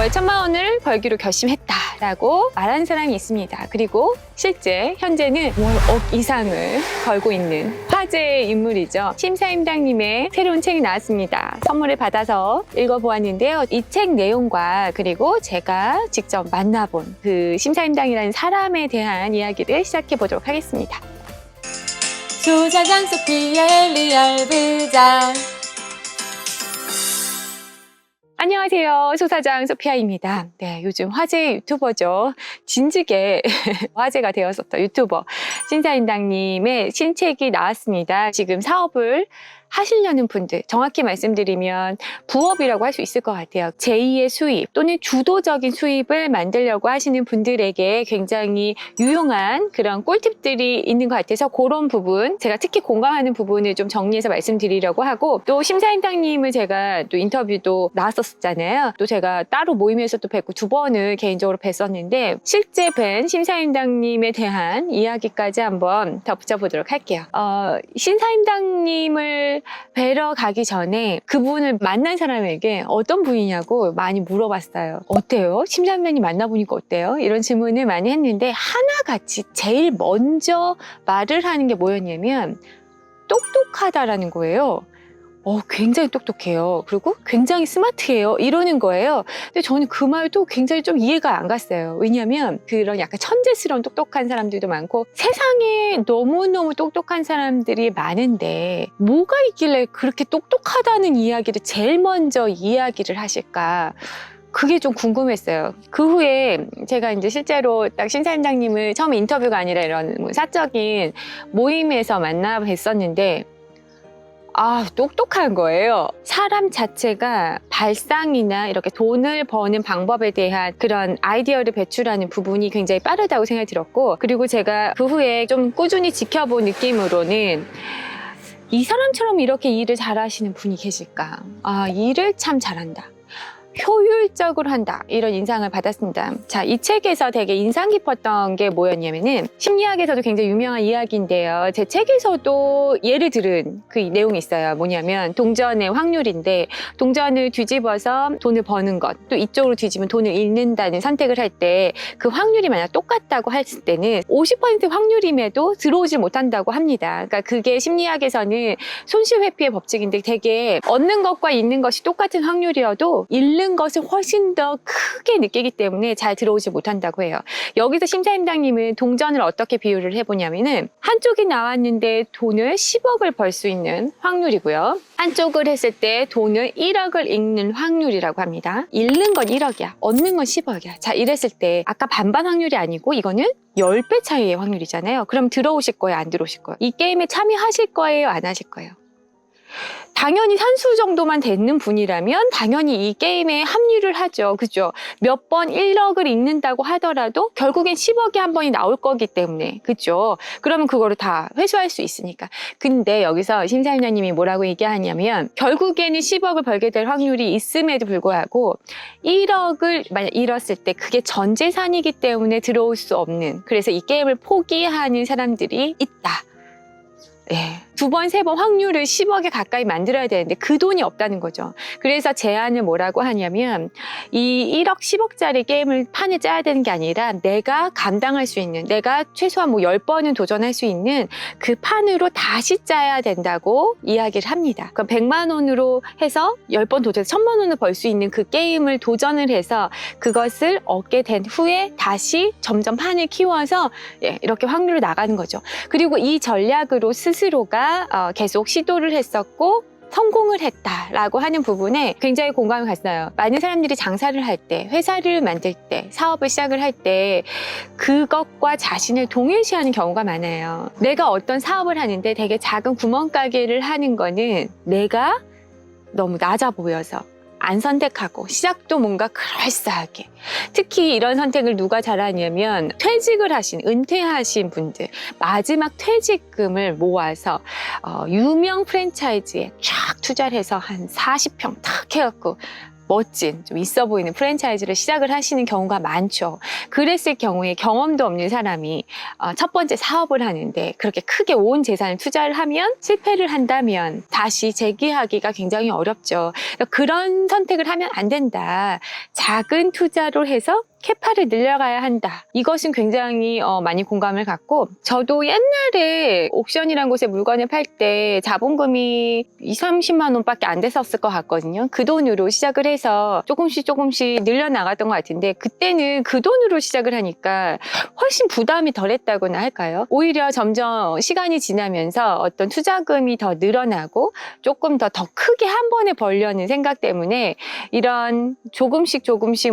1,000만 원을 벌기로 결심했다라고 말한 사람이 있습니다. 그리고 실제 현재는 월 억 이상을 벌고 있는 화제의 인물이죠. 심사임당님의 새로운 책이 나왔습니다. 선물을 받아서 읽어보았는데요. 이 책 내용과 그리고 제가 직접 만나본 그 심사임당이라는 사람에 대한 이야기를 시작해 보도록 하겠습니다. 조사장 소피아의 리얼 부장. 안녕하세요. 소사장 소피아입니다. 네, 요즘 화제의 유튜버죠. 진즉에 화제가 되었었던 유튜버 심사임당님의 신책이 나왔습니다. 지금 사업을 하시려는 분들, 정확히 말씀드리면 부업이라고 할 수 있을 것 같아요. 제2의 수입 또는 주도적인 수입을 만들려고 하시는 분들에게 굉장히 유용한 그런 꿀팁들이 있는 것 같아서 그런 부분, 제가 특히 공감하는 부분을 좀 정리해서 말씀드리려고 하고, 또 심사임당님을 제가 또 인터뷰도 나왔었잖아요. 또 제가 따로 모임에서 또 뵙고 2번을 개인적으로 뵀었는데, 실제 뵌 심사임당님에 대한 이야기까지 한번 덧붙여 보도록 할게요. 심사임당님을 뵈러 가기 전에 그분을 만난 사람에게 어떤 분이냐고 많이 물어봤어요. 어때요? 심사임당님 만나보니까 어때요? 이런 질문을 많이 했는데 하나같이 제일 먼저 말을 하는 게 뭐였냐면 똑똑하다라는 거예요. 굉장히 똑똑해요. 그리고 굉장히 스마트해요. 이러는 거예요. 근데 저는 그 말도 굉장히 좀 이해가 안 갔어요. 왜냐하면 그런 약간 천재스러운 똑똑한 사람들도 많고 세상에 너무너무 똑똑한 사람들이 많은데 뭐가 있길래 그렇게 똑똑하다는 이야기를 제일 먼저 이야기를 하실까? 그게 좀 궁금했어요. 그 후에 제가 이제 실제로 딱 심사임당님을 처음 인터뷰가 아니라 이런 사적인 모임에서 만나 뵀었는데 똑똑한 거예요. 사람 자체가 발상이나 이렇게 돈을 버는 방법에 대한 그런 아이디어를 배출하는 부분이 굉장히 빠르다고 생각이 들었고, 그리고 제가 그 후에 좀 꾸준히 지켜본 느낌으로는 이 사람처럼 이렇게 일을 잘하시는 분이 계실까? 일을 참 잘한다. 효율적으로 한다, 이런 인상을 받았습니다. 자, 이 책에서 되게 인상 깊었던 게 뭐였냐면은 심리학에서도 굉장히 유명한 이야기인데요. 제 책에서도 예를 들은 그 내용이 있어요. 뭐냐면 동전의 확률인데, 동전을 뒤집어서 돈을 버는 것, 또 이쪽으로 뒤집으면 돈을 잃는다는 선택을 할 때 그 확률이 만약 똑같다고 했을 때는 50% 확률임에도 들어오질 못한다고 합니다. 그러니까 그게 심리학에서는 손실회피의 법칙인데, 되게 얻는 것과 잃는 것이 똑같은 확률이어도 잃는 것을 훨씬 더 크게 느끼기 때문에 잘 들어오지 못한다고 해요. 여기서 심사임당님은 동전을 어떻게 비유를 해보냐면은 한쪽이 나왔는데 돈을 10억을 벌 수 있는 확률이고요. 한쪽을 했을 때 돈을 1억을 잃는 확률이라고 합니다. 잃는 건 1억이야. 얻는 건 10억이야. 자, 이랬을 때 아까 반반 확률이 아니고 이거는 10배 차이의 확률이잖아요. 그럼 들어오실 거예요? 안 들어오실 거예요? 이 게임에 참여하실 거예요? 안 하실 거예요? 당연히 산수 정도만 되는 분이라면 당연히 이 게임에 합류를 하죠. 그죠? 몇 번 1억을 잃는다고 하더라도 결국엔 10억이 한 번이 나올 거기 때문에. 그죠? 그러면 그거를 다 회수할 수 있으니까. 근데 여기서 심사임당님이 뭐라고 얘기하냐면 결국에는 10억을 벌게 될 확률이 있음에도 불구하고 1억을 만약 잃었을 때 그게 전 재산이기 때문에 들어올 수 없는, 그래서 이 게임을 포기하는 사람들이 있다. 예. 2번, 3번 확률을 10억에 가까이 만들어야 되는데 그 돈이 없다는 거죠. 그래서 제안을 뭐라고 하냐면 이 1억, 10억짜리 게임을 판을 짜야 되는 게 아니라 내가 감당할 수 있는, 내가 최소한 10번은 도전할 수 있는 그 판으로 다시 짜야 된다고 이야기를 합니다. 그럼 100만 원으로 해서 10번 도전해서 1000만 원을 벌 수 있는 그 게임을 도전을 해서 그것을 얻게 된 후에 다시 점점 판을 키워서 이렇게 확률을 나가는 거죠. 그리고 이 전략으로 스스로가 계속 시도를 했었고 성공을 했다라고 하는 부분에 굉장히 공감을 갔어요. 많은 사람들이 장사를 할 때, 회사를 만들 때, 사업을 시작을 할 때 그것과 자신을 동일시하는 경우가 많아요. 내가 어떤 사업을 하는데 되게 작은 구멍가게를 하는 거는 내가 너무 낮아 보여서 안 선택하고 시작도 뭔가 그럴싸하게, 특히 이런 선택을 누가 잘하냐면 퇴직을 하신, 은퇴하신 분들 마지막 퇴직금을 모아서 유명 프랜차이즈에 쫙 투자를 해서 한 40평 탁 해갖고 멋진 좀 있어 보이는 프랜차이즈를 시작을 하시는 경우가 많죠. 그랬을 경우에 경험도 없는 사람이 첫 번째 사업을 하는데 그렇게 크게 온 재산을 투자를 하면 실패를 한다면 다시 재기하기가 굉장히 어렵죠. 그런 선택을 하면 안 된다. 작은 투자로 해서 캐파를 늘려가야 한다. 이것은 굉장히 많이 공감을 갖고 저도 옛날에 옥션이라는 곳에 물건을 팔 때 자본금이 20-30만 원밖에 안 됐었을 것 같거든요. 그 돈으로 시작을 해서 조금씩 늘려나갔던 것 같은데 그때는 그 돈으로 시작을 하니까 훨씬 부담이 덜했다고나 할까요? 오히려 점점 시간이 지나면서 어떤 투자금이 더 늘어나고 조금 더 크게 한 번에 벌려는 생각 때문에 이런 조금씩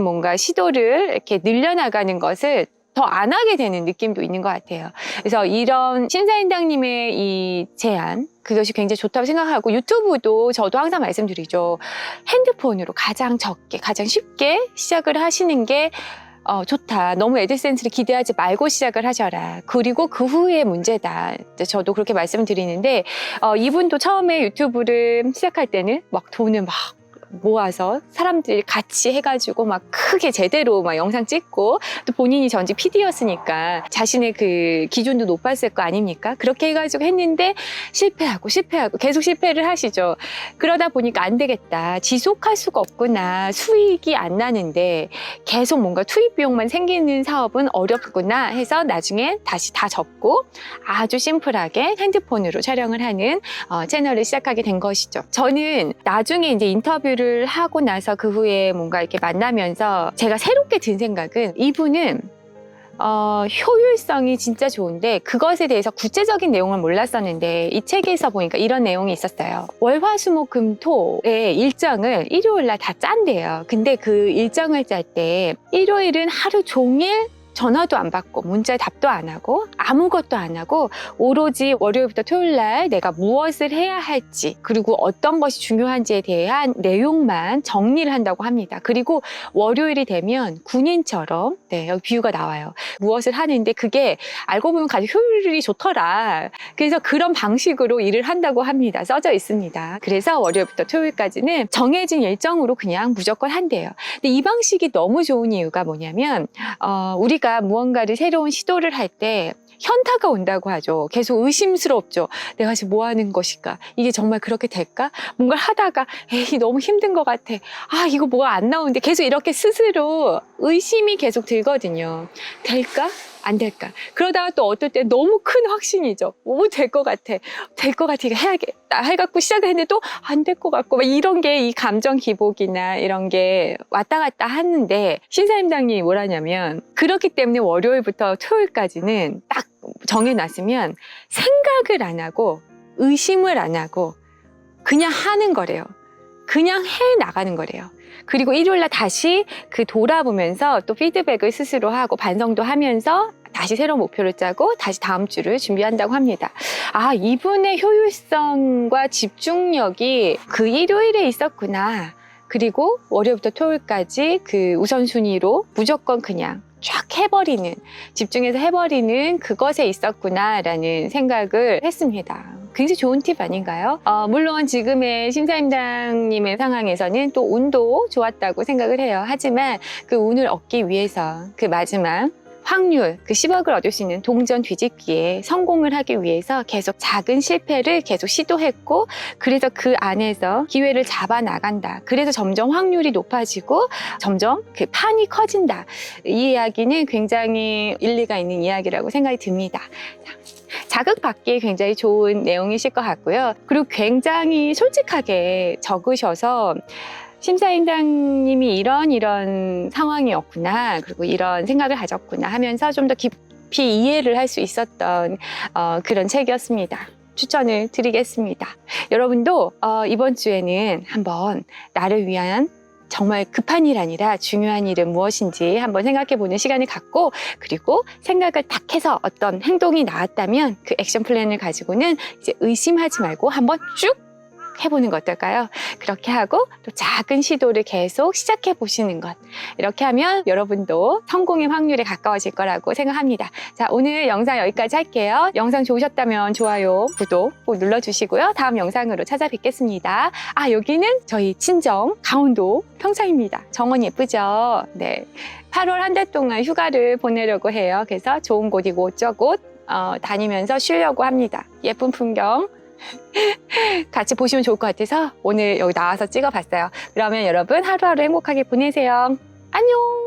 뭔가 시도를 이렇게 늘려나가는 것을 더 안 하게 되는 느낌도 있는 것 같아요. 그래서 이런 심사인당님의 이 제안, 그것이 굉장히 좋다고 생각하고 유튜브도 저도 항상 말씀드리죠. 핸드폰으로 가장 적게, 가장 쉽게 시작을 하시는 게 좋다. 너무 애드센스를 기대하지 말고 시작을 하셔라. 그리고 그 후에 문제다. 저도 그렇게 말씀드리는데 이분도 처음에 유튜브를 시작할 때는 막 돈을 막 모아서 사람들이 같이 해가지고 막 크게 제대로 막 영상 찍고 또 본인이 전직 PD였으니까 자신의 그 기준도 높았을 거 아닙니까? 그렇게 해가지고 했는데 실패하고 계속 실패를 하시죠. 그러다 보니까 안 되겠다. 지속할 수가 없구나. 수익이 안 나는데 계속 뭔가 투입 비용만 생기는 사업은 어렵구나 해서 나중에 다시 다 접고 아주 심플하게 핸드폰으로 촬영을 하는 채널을 시작하게 된 것이죠. 저는 나중에 이제 인터뷰를 하고 나서 그 후에 뭔가 이렇게 만나면서 제가 새롭게 든 생각은 이분은 효율성이 진짜 좋은데 그것에 대해서 구체적인 내용을 몰랐었는데 이 책에서 보니까 이런 내용이 있었어요. 월화수목금토의 일정을 일요일날 다 짠대요. 근데 그 일정을 짤 때 일요일은 하루 종일 전화도 안 받고 문자에 답도 안 하고 아무것도 안 하고 오로지 월요일부터 토요일날 내가 무엇을 해야 할지 그리고 어떤 것이 중요한지에 대한 내용만 정리를 한다고 합니다. 그리고 월요일이 되면 군인처럼 여기 비유가 나와요. 무엇을 하는데 그게 알고 보면 가장 효율이 좋더라. 그래서 그런 방식으로 일을 한다고 합니다. 써져 있습니다. 그래서 월요일부터 토요일까지는 정해진 일정으로 그냥 무조건 한대요. 근데 이 방식이 너무 좋은 이유가 뭐냐면 우리가 무언가를 새로운 시도를 할 때 현타가 온다고 하죠. 계속 의심스럽죠. 내가 지금 뭐 하는 것일까? 이게 정말 그렇게 될까? 뭔가를 하다가 에이 너무 힘든 것 같아. 아 이거 뭐가 안 나오는데 계속 이렇게 스스로 의심이 계속 들거든요. 될까? 안 될까? 그러다가 또 어떨 때 너무 큰 확신이죠. 될 것 같아. 될 것 같아. 이거 해야겠다. 해갖고 시작을 했는데 또 안 될 것 같고 막 이런 게 이 감정 기복이나 이런 게 왔다 갔다 하는데 신사임당님이 뭐라냐면 그렇기 때문에 월요일부터 토요일까지는 딱 정해놨으면 생각을 안 하고 의심을 안 하고 그냥 하는 거래요. 그냥 해 나가는 거래요. 그리고 일요일날 다시 그 돌아보면서 또 피드백을 스스로 하고 반성도 하면서 다시 새로운 목표를 짜고 다시 다음 주를 준비한다고 합니다. 아, 이분의 효율성과 집중력이 그 일요일에 있었구나. 그리고 월요일부터 토요일까지 그 우선순위로 무조건 그냥 쫙 해버리는, 집중해서 해버리는 그것에 있었구나라는 생각을 했습니다. 굉장히 좋은 팁 아닌가요? 물론 지금의 심사임당님의 상황에서는 또 운도 좋았다고 생각을 해요. 하지만 그 운을 얻기 위해서 그 마지막 확률, 그 10억을 얻을 수 있는 동전 뒤집기에 성공을 하기 위해서 계속 작은 실패를 계속 시도했고 그래서 그 안에서 기회를 잡아 나간다. 그래서 점점 확률이 높아지고 점점 그 판이 커진다. 이 이야기는 굉장히 일리가 있는 이야기라고 생각이 듭니다. 자극받기에 굉장히 좋은 내용이실 것 같고요. 그리고 굉장히 솔직하게 적으셔서 심사임당님이 이런 상황이었구나, 그리고 이런 생각을 가졌구나 하면서 좀 더 깊이 이해를 할 수 있었던 그런 책이었습니다. 추천을 드리겠습니다. 여러분도 이번 주에는 한번 나를 위한 정말 급한 일 아니라 중요한 일은 무엇인지 한번 생각해보는 시간을 갖고 그리고 생각을 딱 해서 어떤 행동이 나왔다면 그 액션 플랜을 가지고는 이제 의심하지 말고 한번 쭉 해보는 거 어떨까요? 그렇게 하고 또 작은 시도를 계속 시작해 보시는 것. 이렇게 하면 여러분도 성공의 확률에 가까워질 거라고 생각합니다. 자, 오늘 영상 여기까지 할게요. 영상 좋으셨다면 좋아요, 구독 꼭 눌러주시고요. 다음 영상으로 찾아뵙겠습니다. 아, 여기는 저희 친정 강원도 평창입니다. 정원 예쁘죠? 네. 8월 한 달 동안 휴가를 보내려고 해요. 그래서 좋은 곳이고 저곳 다니면서 쉬려고 합니다. 예쁜 풍경 같이 보시면 좋을 것 같아서 오늘 여기 나와서 찍어봤어요. 그러면 여러분 하루하루 행복하게 보내세요. 안녕!